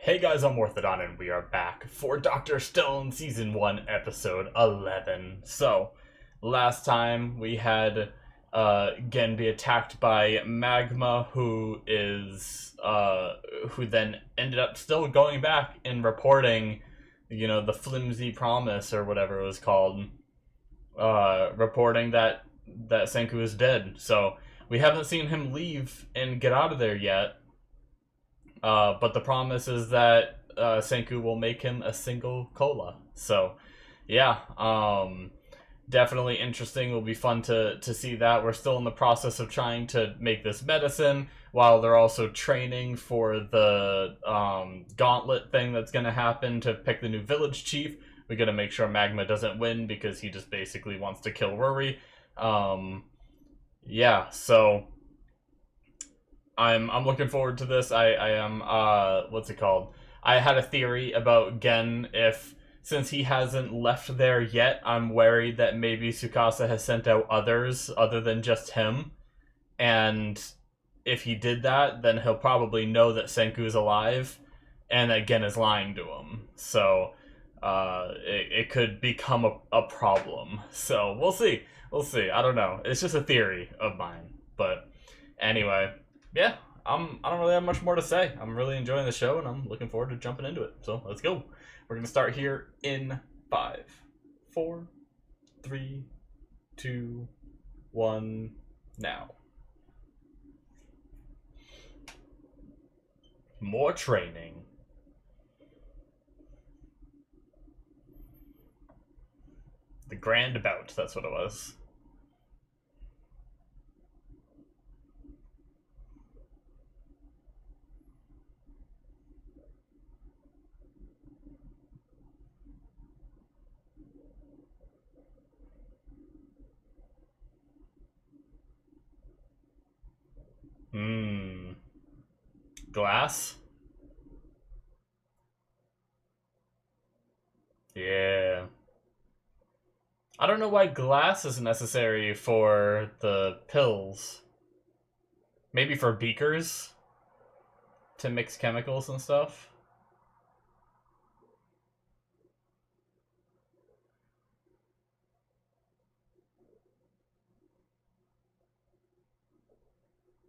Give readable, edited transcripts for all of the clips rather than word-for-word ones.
Hey guys, I'm Morthadon and we are back for Dr. Stone Season 1, Episode 11. So, last time we had Gen be attacked by Magma, who then ended up still going back and reporting, the flimsy promise or whatever it was called, reporting that Senku is dead. So, we haven't seen him leave and get out of there yet. But the promise is that Senku will make him a single cola. So, yeah, definitely interesting. Will be fun to see that. We're still in the process of trying to make this medicine while they're also training for the gauntlet thing that's going to happen to pick the new village chief. We got to make sure Magma doesn't win because he just basically wants to kill Ruri. Yeah, so I'm looking forward to this. I am what's it called? I had a theory about Gen. Since he hasn't left there yet, I'm worried that maybe Tsukasa has sent out others other than just him. And if he did that, then he'll probably know that Senku's alive and that Gen is lying to him. So it could become a problem. So we'll see. We'll see. I don't know. It's just a theory of mine. But anyway, yeah, I don't really have much more to say. I'm really enjoying the show, and I'm looking forward to jumping into it. So let's go. We're gonna start here in 5, 4, 3, 2, 1, now. More training. The grand bout, that's what it was. Glass? Yeah. I don't know why glass is necessary for the pills. Maybe for beakers? To mix chemicals and stuff?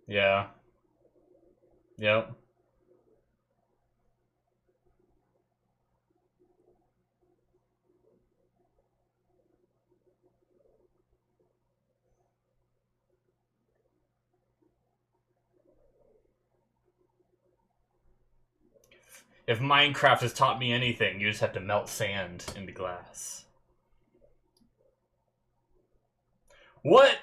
Yeah. Yep. If Minecraft has taught me anything, you just have to melt sand into glass. What?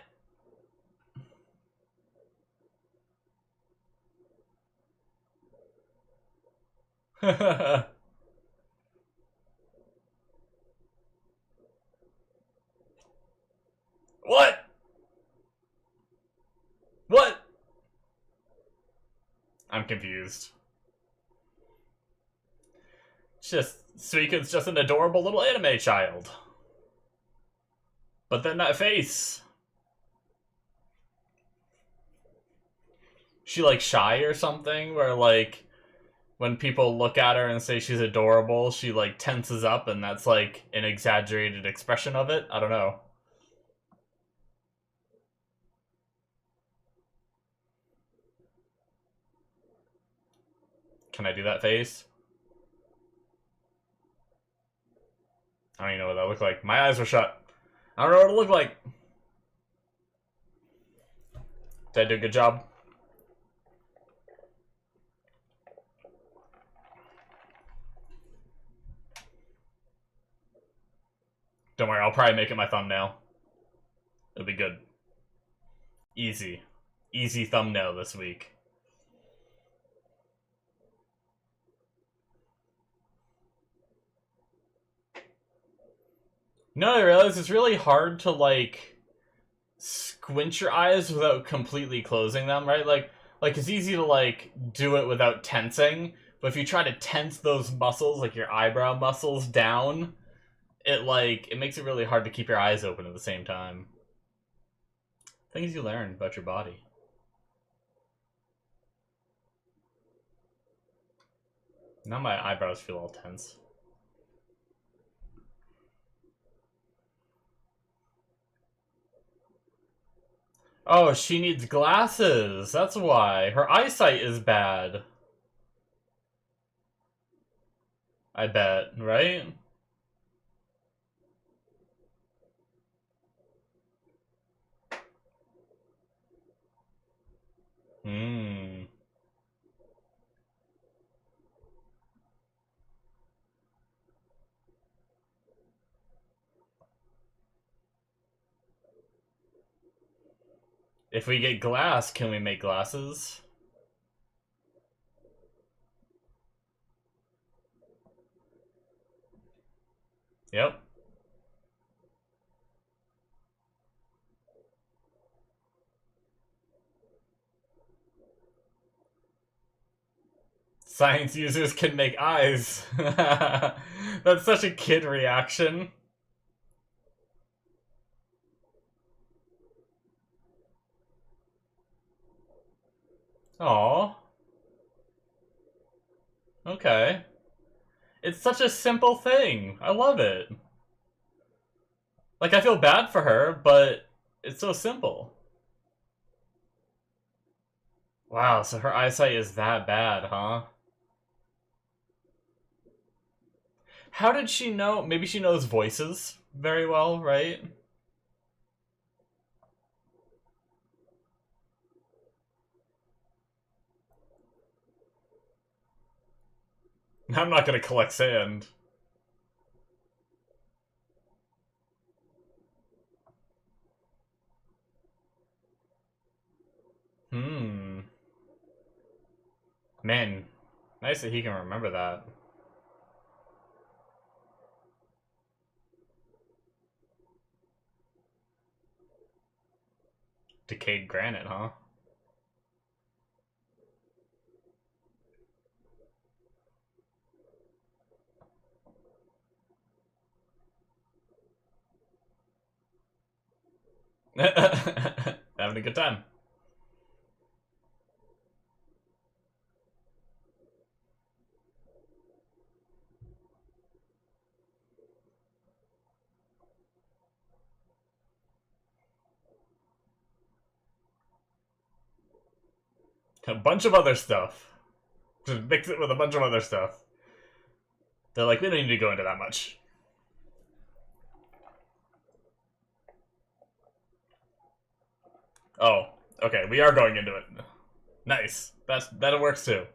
What? What? I'm confused. Suiko's just an adorable little anime child. But then that face. She like shy or something, where like when people look at her and say she's adorable, she like tenses up and that's like an exaggerated expression of it. I don't know. Can I do that face? I don't even know what that looked like. My eyes were shut. I don't know what it looked like. Did I do a good job? Don't worry, I'll probably make it my thumbnail. It'll be good. Easy. Easy thumbnail this week. No, I realize it's really hard to, like, squint your eyes without completely closing them, right? Like it's easy to, like, do it without tensing, but if you try to tense those muscles, like your eyebrow muscles, down, it makes it really hard to keep your eyes open at the same time. Things you learn about your body. Now my eyebrows feel all tense. Oh, she needs glasses. That's why. Her eyesight is bad. I bet, right? Hmm. If we get glass, can we make glasses? Yep. Science users can make eyes. That's such a kid reaction. Aw. Okay. It's such a simple thing. I love it. Like, I feel bad for her, but it's so simple. Wow, so her eyesight is that bad, huh? How did she know? Maybe she knows voices very well, right? I'm not gonna collect sand. Hmm. Man, nice that he can remember that. Decayed granite, huh? Having a good time. A bunch of other stuff. Just mix it with a bunch of other stuff. They're like, we don't need to go into that much. Oh, okay, we are going into it. Nice. That works too.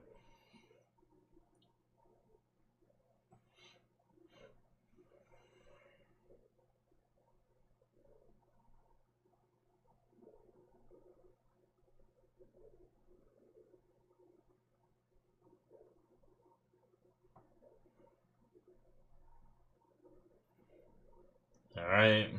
Alright.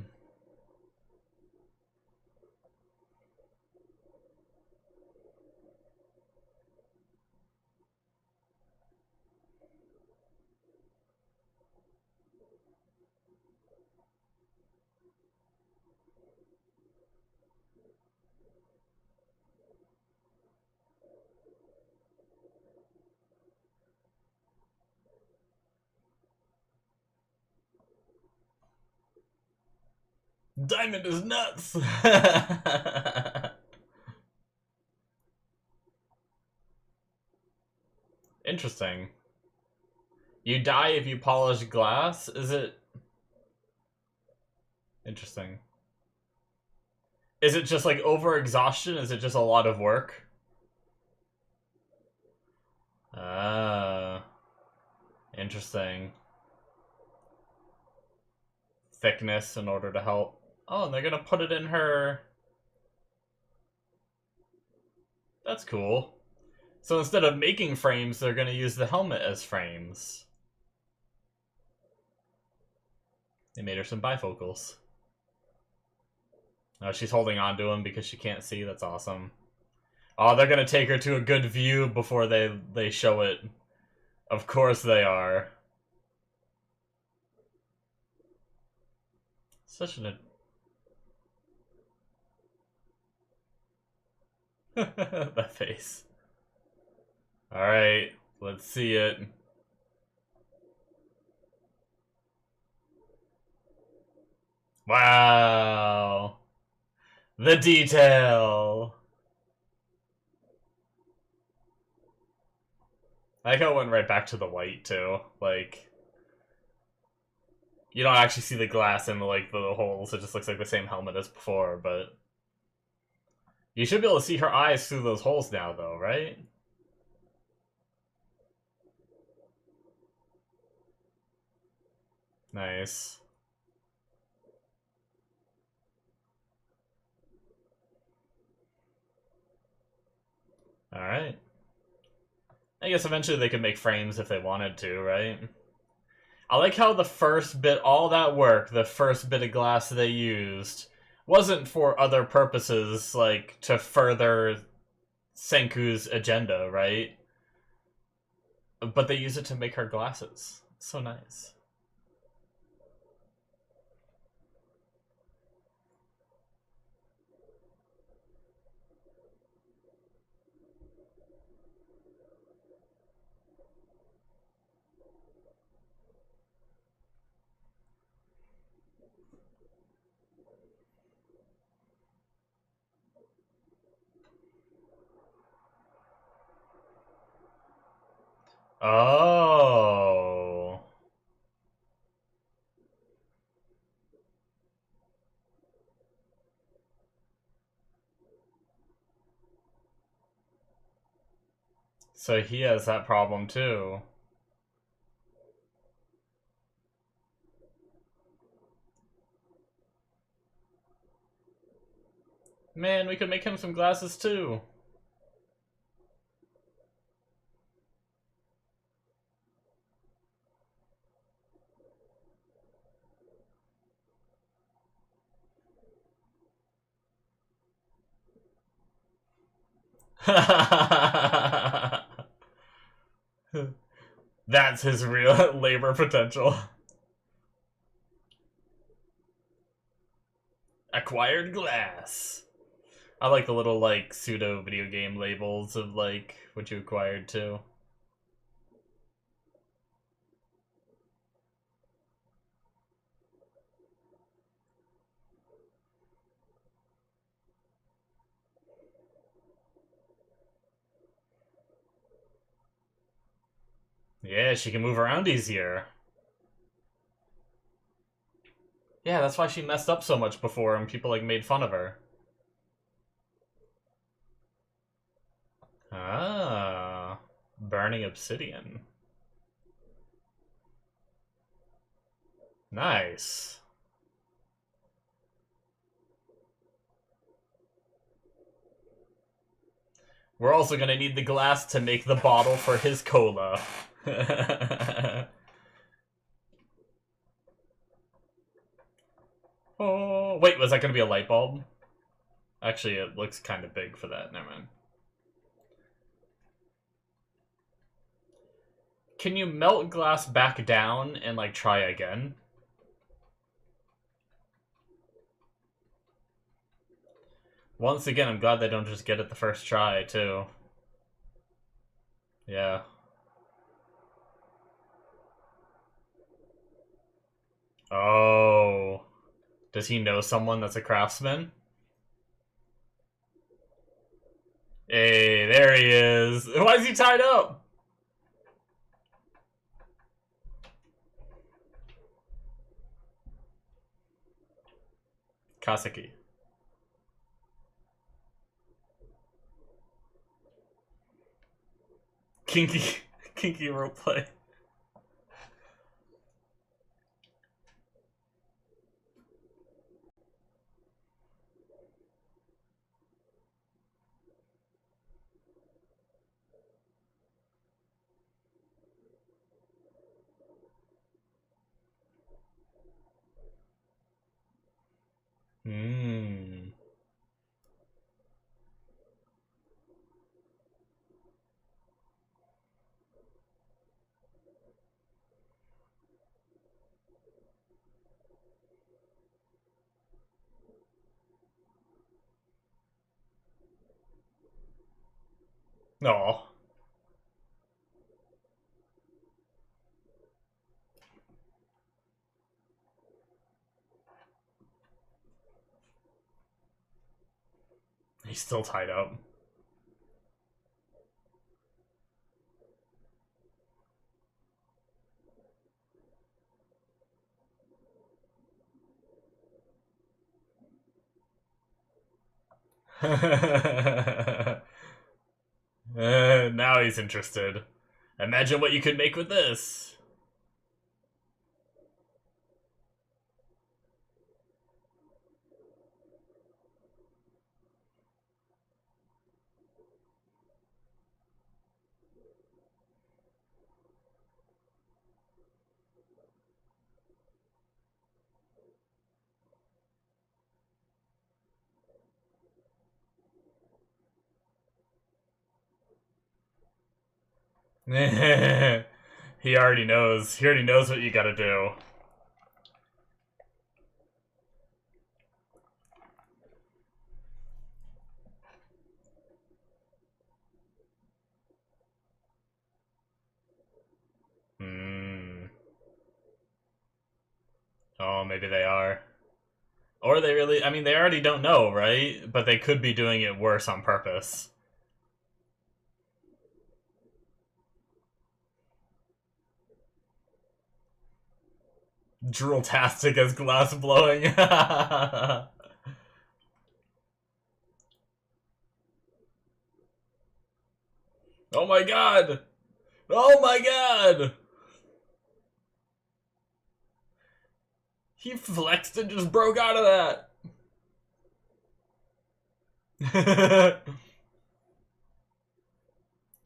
Diamond is nuts! Interesting. You die if you polish glass? Is it... Interesting. Is it just like over-exhaustion? Is it just a lot of work? Ah. Interesting. Thickness in order to help. Oh, and they're gonna put it in her... That's cool. So instead of making frames, they're gonna use the helmet as frames. They made her some bifocals. Oh, she's holding on to him because she can't see. That's awesome. Oh, they're gonna take her to a good view before they show it. Of course they are. Such an... that face. Alright, let's see it. Wow. The detail. I like how it went right back to the white, too. Like, you don't actually see the glass in, like, the holes. It just looks like the same helmet as before, but... You should be able to see her eyes through those holes now, though, right? Nice. Alright. I guess eventually they could make frames if they wanted to, right? I like how the first bit, all that work, the first bit of glass they used, wasn't for other purposes, like, to further Senku's agenda, right? But they use it to make her glasses. So nice. Oh. So he has that problem too. Man, we could make him some glasses too. That's his real labor potential. Acquired glass. I like the little, like, pseudo video game labels of, like, what you acquired too. Yeah, she can move around easier. Yeah, that's why she messed up so much before and people, like, made fun of her. Ah. Burning obsidian. Nice. We're also gonna need the glass to make the bottle for his cola. Oh, wait, was that gonna be a light bulb? Actually, it looks kind of big for that. Never mind. Can you melt glass back down and, like, try again? Once again, I'm glad they don't just get it the first try, too. Yeah. Oh. Does he know someone that's a craftsman? Hey, there he is. Why is he tied up? Kaseki. Kinky, kinky roleplay. Hmm. Aw. He's still tied up. Now he's interested. Imagine what you could make with this. He already knows. He already knows what you gotta do. Oh, maybe they are. Or they really... I mean, they already don't know, right? But they could be doing it worse on purpose. Drool-tastic as glass blowing. Oh my god! Oh my god! He flexed and just broke out of that!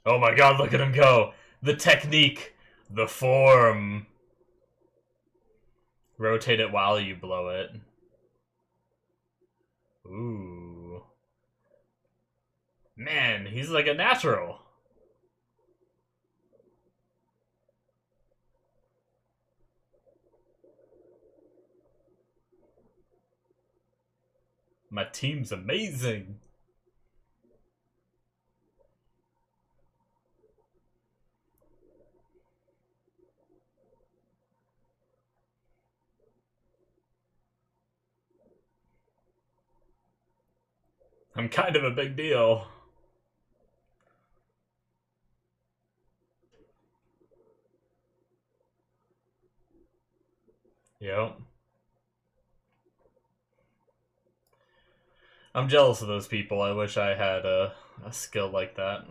Oh my god, look at him go! The technique! The form! Rotate it while you blow it. Ooh. Man, he's like a natural. My team's amazing. I'm kind of a big deal. Yep. I'm jealous of those people. I wish I had a skill like that.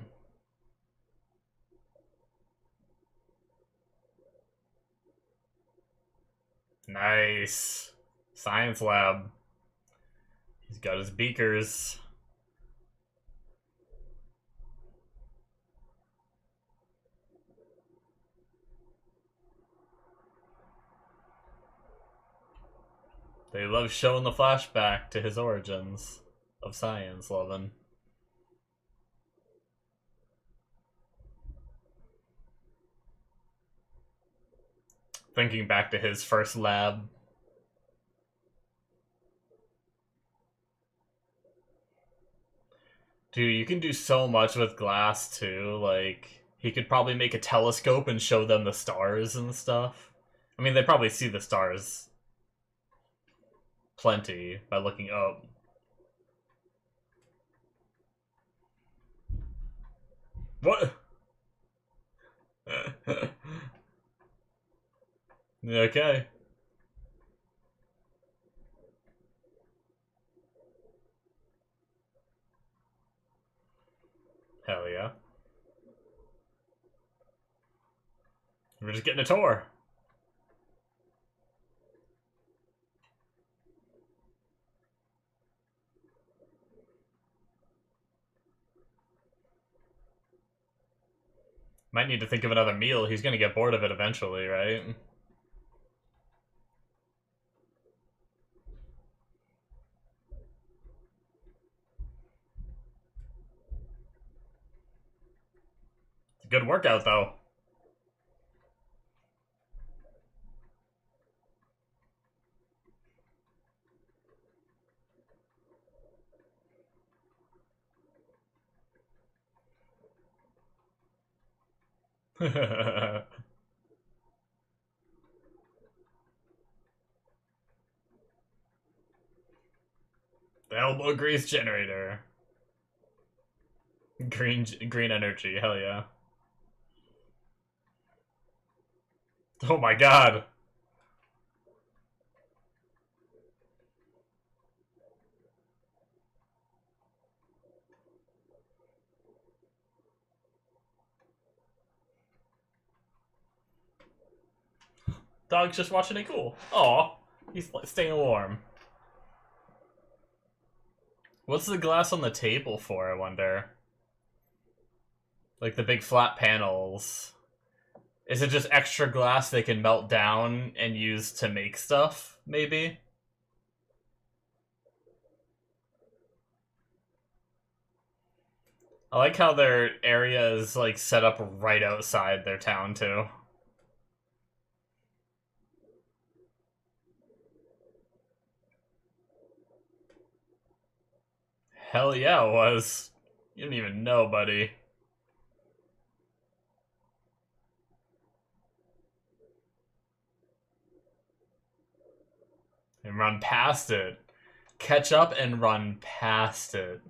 Nice. Science lab. He's got his beakers. They love showing the flashback to his origins of science loving. Thinking back to his first lab. Dude, you can do so much with glass too. Like, he could probably make a telescope and show them the stars and stuff. I mean, they probably see the stars plenty by looking up. What? Okay. Hell yeah. We're just getting a tour. Might need to think of another meal. He's gonna get bored of it eventually, right? It's a good workout, though. The elbow grease generator. Green energy, hell yeah. Oh my god. Dog's just watching it cool. Aw, he's staying warm. What's the glass on the table for, I wonder? Like the big flat panels. Is it just extra glass they can melt down and use to make stuff, maybe? I like how their area is like set up right outside their town too. Hell yeah, it was. You don't even know, buddy. And run past it. Catch up and run past it.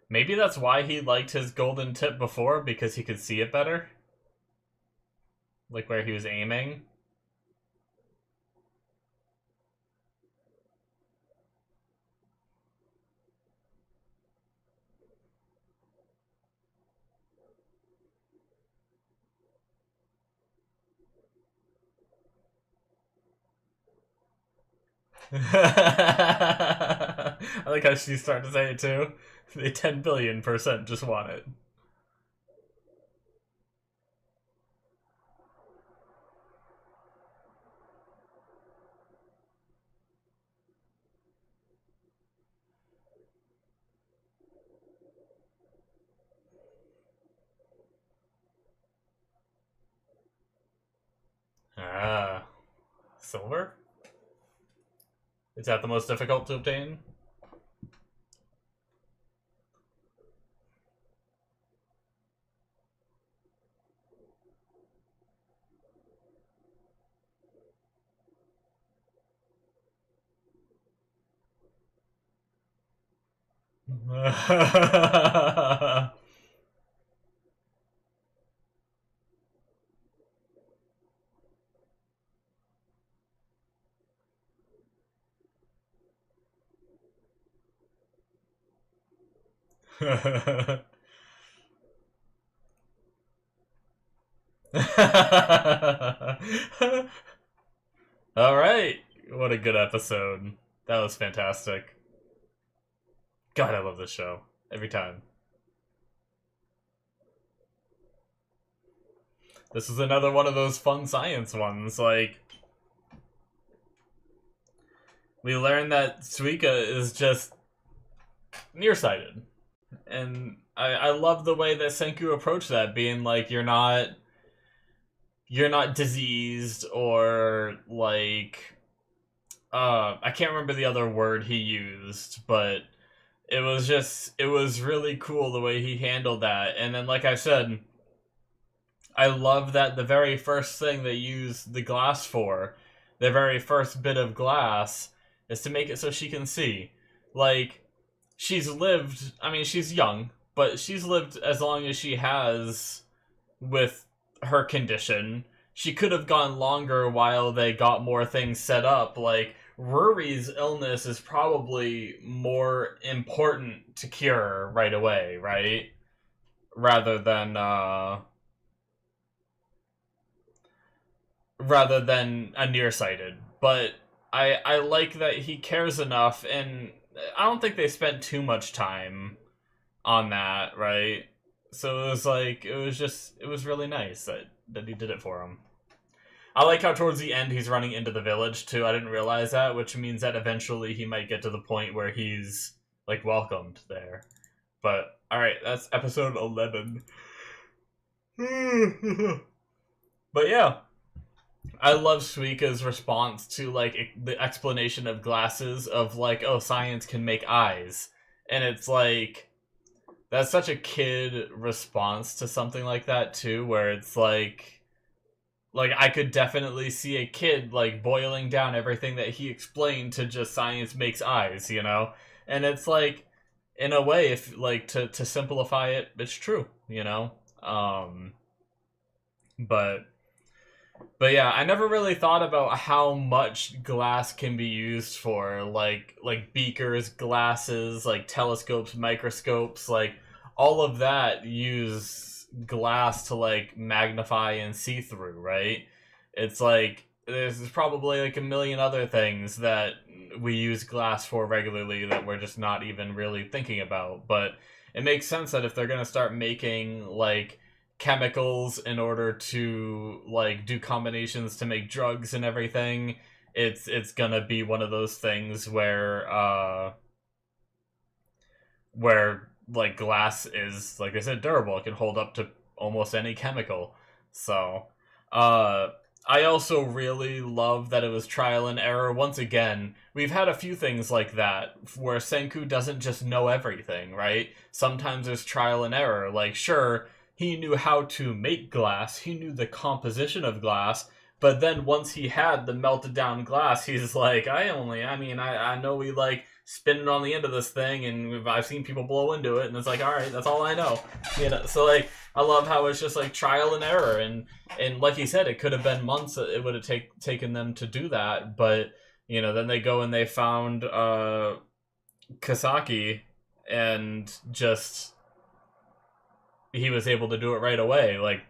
Maybe that's why he liked his golden tip before, because he could see it better? Like where he was aiming? I like how she's starting to say it too. They 10 billion% just want it. Ah. Silver? Is that the most difficult to obtain? Alright. What a good episode. That was fantastic. God, I love this show. Every time. This is another one of those fun science ones. Like, we learned that Suika is just nearsighted. And I love the way that Senku approached that, being like, you're not diseased, or like, I can't remember the other word he used, but it was really cool the way he handled that. And then, like I said, I love that the very first thing they use the glass for, the very first bit of glass, is to make it so she can see. Like, she's lived, I mean, she's young, but she's lived as long as she has with her condition. She could have gone longer while they got more things set up. Like, Rory's illness is probably more important to cure right away, right? Rather than, rather than a nearsighted. But I like that he cares enough, and I don't think they spent too much time on that, right? So it was like it was really nice that he did it for him. I like how towards the end he's running into the village too. I didn't realize that, which means that eventually he might get to the point where he's like welcomed there. But alright, that's episode 11. But yeah, I love Suika's response to like the explanation of glasses of like, oh, science can make eyes. And it's like that's such a kid response to something like that too, where it's like I could definitely see a kid like boiling down everything that he explained to just science makes eyes, you know? And it's like in a way, if like to simplify it, it's true, you know? But yeah, I never really thought about how much glass can be used for, like beakers, glasses, like telescopes, microscopes, like all of that use glass to like magnify and see through, right? It's like there's probably like a million other things that we use glass for regularly that we're just not even really thinking about, but it makes sense that if they're going to start making like chemicals in order to like do combinations to make drugs and everything, it's gonna be one of those things where like glass is, like I said, durable. It can hold up to almost any chemical. So I also really love that it was trial and error. Once again, we've had a few things like that where Senku doesn't just know everything, right? Sometimes there's trial and error. Like, sure, he knew how to make glass, he knew the composition of glass, but then once he had the melted down glass, he's like, I know we like spin it on the end of this thing, and I've seen people blow into it, and it's like, alright, that's all I know. You know, so like, I love how it's just like trial and error, and like he said, it could have been months that it would have taken them to do that, but, you know, then they go and they found Kaseki, and just he was able to do it right away. Like,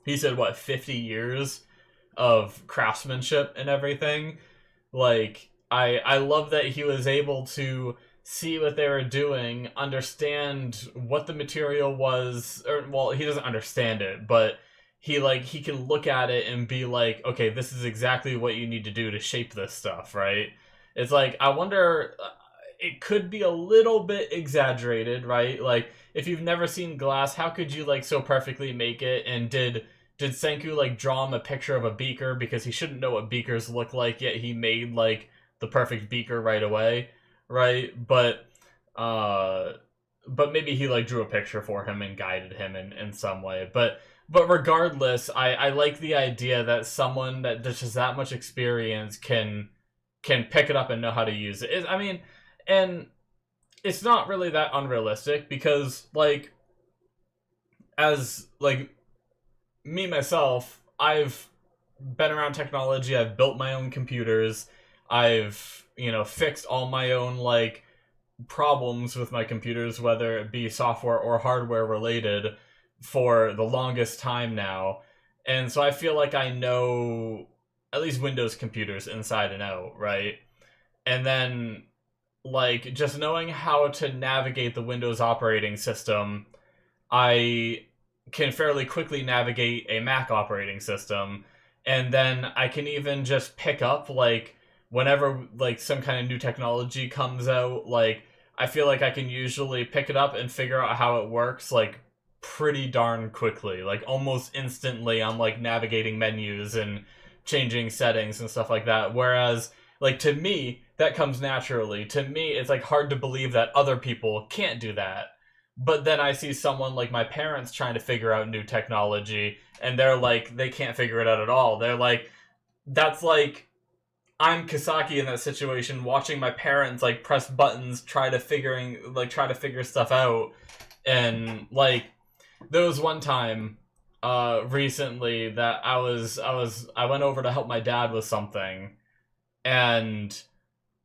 he said, what, 50 years of craftsmanship and everything? Like, I love that he was able to see what they were doing, understand what the material was, or, well, he doesn't understand it, but he can look at it and be like, okay, this is exactly what you need to do to shape this stuff, right? It's like, I wonder, it could be a little bit exaggerated, right? Like, if you've never seen glass, how could you like so perfectly make it? And did Senku like draw him a picture of a beaker because he shouldn't know what beakers look like, yet he made like the perfect beaker right away, right? But maybe he like drew a picture for him and guided him in some way. But regardless, I like the idea that someone that just has that much experience can pick it up and know how to use it. I mean, and it's not really that unrealistic because, like, as, like, me, myself, I've been around technology, I've built my own computers, I've, you know, fixed all my own, like, problems with my computers, whether it be software or hardware related, for the longest time now. And so I feel like I know at least Windows computers inside and out, right? And then, like, just knowing how to navigate the Windows operating system, I can fairly quickly navigate a Mac operating system, and then I can even just pick up, like, whenever, like, some kind of new technology comes out, like, I feel like I can usually pick it up and figure out how it works, like, pretty darn quickly. Like, almost instantly, I'm, like, navigating menus and changing settings and stuff like that, whereas, like, to me, that comes naturally. To me, it's like hard to believe that other people can't do that. But then I see someone like my parents trying to figure out new technology, and they're like, they can't figure it out at all. They're like, that's like, I'm Kaseki in that situation, watching my parents like press buttons, try to figure stuff out. And like, there was one time recently that I went over to help my dad with something, and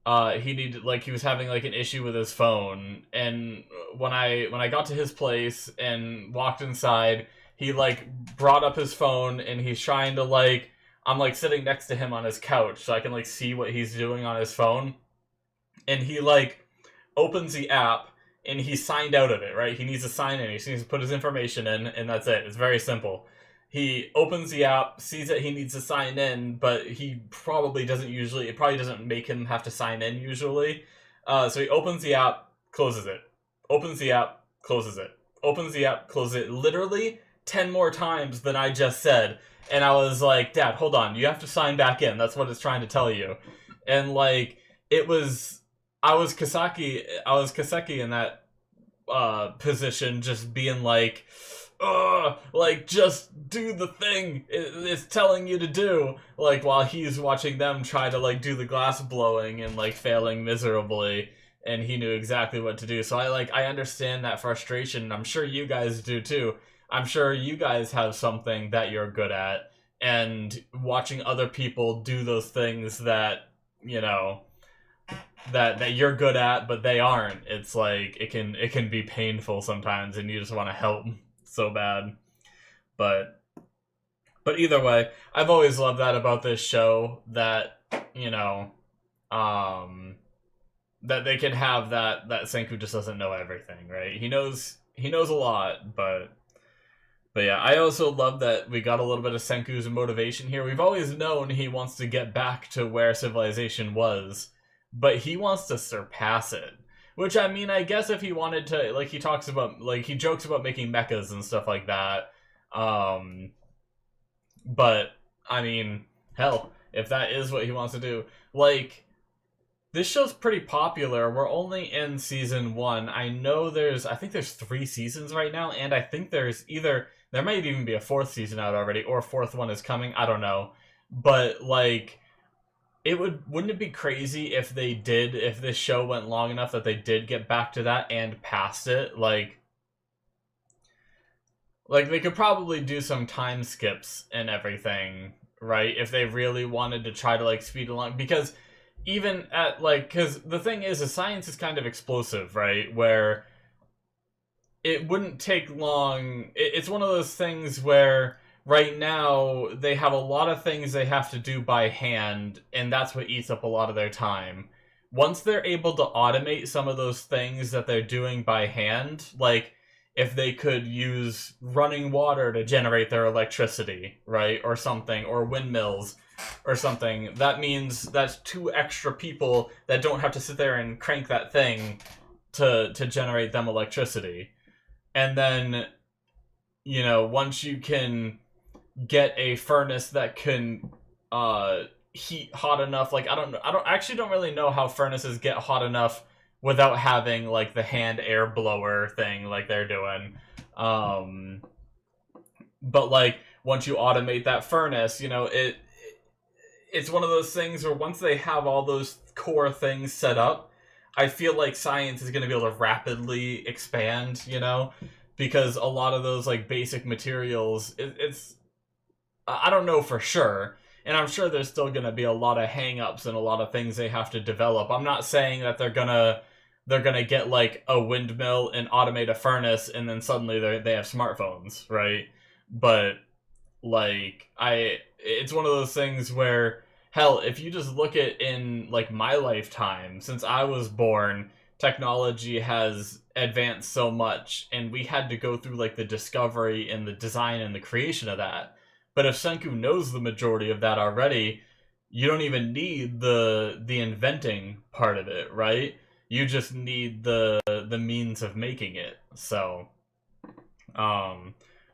he was having like an issue with his phone, and when I got to his place and walked inside, he like brought up his phone and he's trying to like I'm like sitting next to him on his couch so I can like see what he's doing on his phone. And he like opens the app and he's signed out of it, right? He needs to sign in. He needs to put his information in, and that's it. It's very simple. He opens the app, sees that he needs to sign in, but he probably doesn't usually. It probably doesn't make him have to sign in usually. So he opens the app, closes it. Opens the app, closes it. Opens the app, closes it. Literally 10 more times than I just said. And I was like, Dad, hold on. You have to sign back in. That's what it's trying to tell you. And like, it was... I was Kaseki in that position, just being like, ugh, like, just do the thing it's telling you to do, like, while he's watching them try to, like, do the glass blowing and, like, failing miserably, and he knew exactly what to do. So I understand that frustration. I'm sure you guys do too. I'm sure you guys have something that you're good at, and watching other people do those things that, you know, that you're good at but they aren't, it's like it can be painful sometimes, and you just want to help so bad. But either way, I've always loved that about this show, that, you know, that they can have that Senku just doesn't know everything, right? He knows a lot, but yeah, I also love that we got a little bit of Senku's motivation here. We've always known he wants to get back to where civilization was, but he wants to surpass it. Which, I mean, I guess if he wanted to, like, he talks about, like, he jokes about making mechas and stuff like that. But, I mean, hell, if that is what he wants to do. Like, this show's pretty popular. We're only in season 1. I think there's 3 seasons right now, and I think there might even be a 4th season out already, or a 4th one is coming, I don't know. But, like... Wouldn't it be crazy if this show went long enough that they did get back to that and past it? Like they could probably do some time skips and everything, right? If they really wanted to try to, like, speed along. Because even at, like, because the thing is science is kind of explosive, right? Where it wouldn't take long. It's one of those things where... Right now, they have a lot of things they have to do by hand, and that's what eats up a lot of their time. Once they're able to automate some of those things that they're doing by hand, like, if they could use running water to generate their electricity, right, or something, or windmills, or something, that means that's 2 extra people that don't have to sit there and crank that thing to generate them electricity. And then, you know, once you can... get a furnace that can heat hot enough. Like, I don't really know how furnaces get hot enough without having, like, the hand air blower thing like they're doing. But, like, once you automate that furnace, you know, it's one of those things where once they have all those core things set up, I feel like science is going to be able to rapidly expand, you know, because a lot of those, like, basic materials, it's I don't know for sure, and I'm sure there's still going to be a lot of hang-ups and a lot of things they have to develop. I'm not saying that they're gonna get, like, a windmill and automate a furnace and then suddenly they have smartphones, right? But, like, it's one of those things where, hell, if you just look at in, like, my lifetime, since I was born, technology has advanced so much, and we had to go through, like, the discovery and the design and the creation of that. But if Senku knows the majority of that already, you don't even need the inventing part of it, right? You just need the means of making it. So,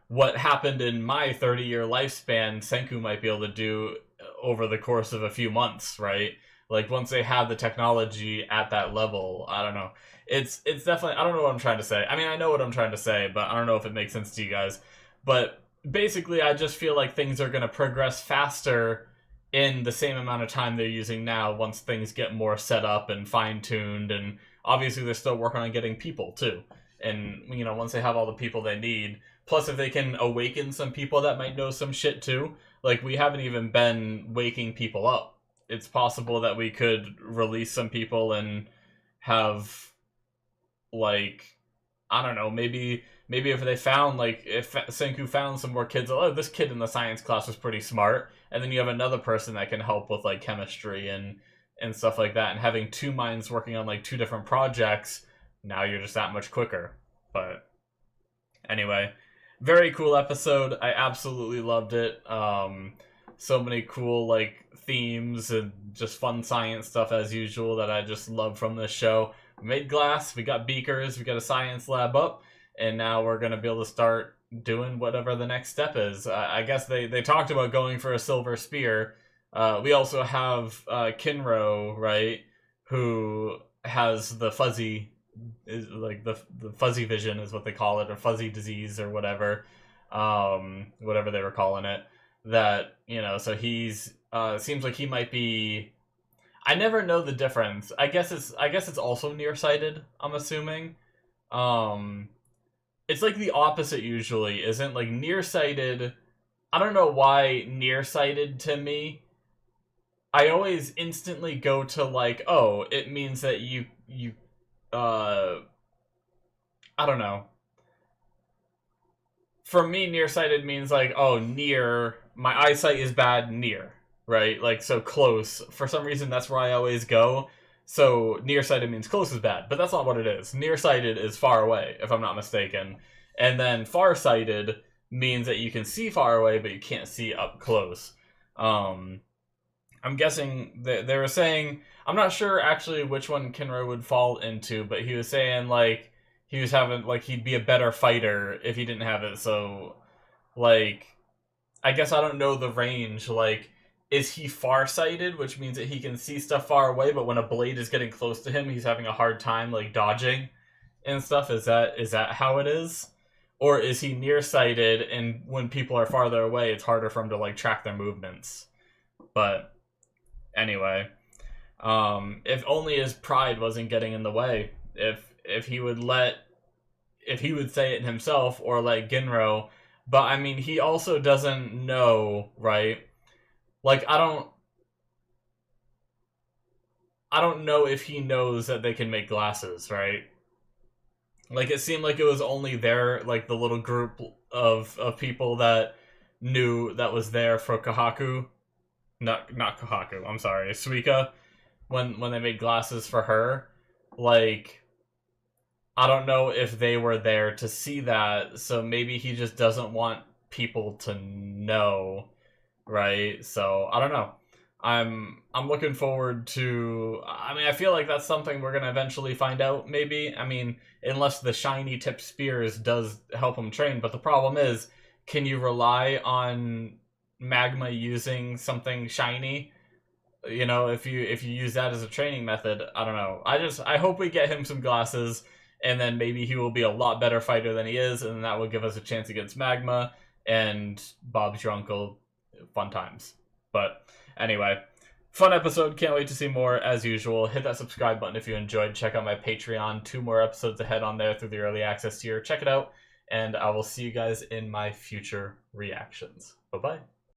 what happened in my 30-year lifespan, Senku might be able to do over the course of a few months, right? Like, once they have the technology at that level, I don't know. It's definitely, I don't know what I'm trying to say. I mean, I know what I'm trying to say, but I don't know if it makes sense to you guys. But basically, I just feel like things are going to progress faster in the same amount of time they're using now once things get more set up and fine-tuned, and obviously they're still working on getting people, too. And, you know, once they have all the people they need, plus if they can awaken some people that might know some shit, too, like, we haven't even been waking people up. It's possible that we could release some people and have, like, I don't know, maybe if they found, like, if Senku found some more kids, oh, this kid in the science class was pretty smart, and then you have another person that can help with, like, chemistry and stuff like that, and having two minds working on, like, two different projects, now you're just that much quicker. But anyway, very cool episode. I absolutely loved it. So many cool, like, themes and just fun science stuff as usual that I just love from this show. We made glass, we got beakers, we got a science lab up, and now we're going to be able to start doing whatever the next step is. I guess they talked about going for a silver spear. We also have Kinro, right, who has the fuzzy, is like the fuzzy vision is what they call it, or fuzzy disease or whatever, whatever they were calling it. That, you know, so he's seems like he might be. I never know the difference. I guess it's also nearsighted, I'm assuming. It's like the opposite usually, isn't, like, nearsighted. I don't know why nearsighted to me, I always instantly go to, like, oh, it means that you I don't know. For me, nearsighted means, like, oh, near, my eyesight is bad near, right? Like, so close. For some reason, that's where I always go. So nearsighted means close is bad, but that's not what it is. Nearsighted is far away, if I'm not mistaken. And then farsighted means that you can see far away, but you can't see up close. I'm guessing that they were saying, I'm not sure actually which one Kinro would fall into, but he was saying, like, he was having, like, he'd be a better fighter if he didn't have it. So, like, I guess I don't know the range. Like, is he farsighted, which means that he can see stuff far away, but when a blade is getting close to him, he's having a hard time, like, dodging and stuff? Is that how it is? Or is he nearsighted, and when people are farther away, it's harder for him to, like, track their movements? But anyway, if only his pride wasn't getting in the way. If he would say it himself, or let Ginro. But I mean, he also doesn't know, right? Like, I don't know if he knows that they can make glasses, right? Like, it seemed like it was only their, like, the little group of people that knew that was there for Kohaku. Not Kohaku, I'm sorry, Suika. When they made glasses for her. Like, I don't know if they were there to see that, so maybe he just doesn't want people to know, right? So, I don't know. I'm looking forward to... I mean, I feel like that's something we're going to eventually find out, maybe. I mean, unless the shiny tip spears does help him train, but the problem is, can you rely on magma using something shiny? You know, if you use that as a training method, I don't know. I hope we get him some glasses, and then maybe he will be a lot better fighter than he is, and that will give us a chance against Magma, and Bob's your uncle. Fun times. But anyway, fun episode. Can't wait to see more as usual. Hit that subscribe button if you enjoyed. Check out my Patreon. 2 more episodes ahead on there through the early access tier. Check it out, and I will see you guys in my future reactions. Bye-bye.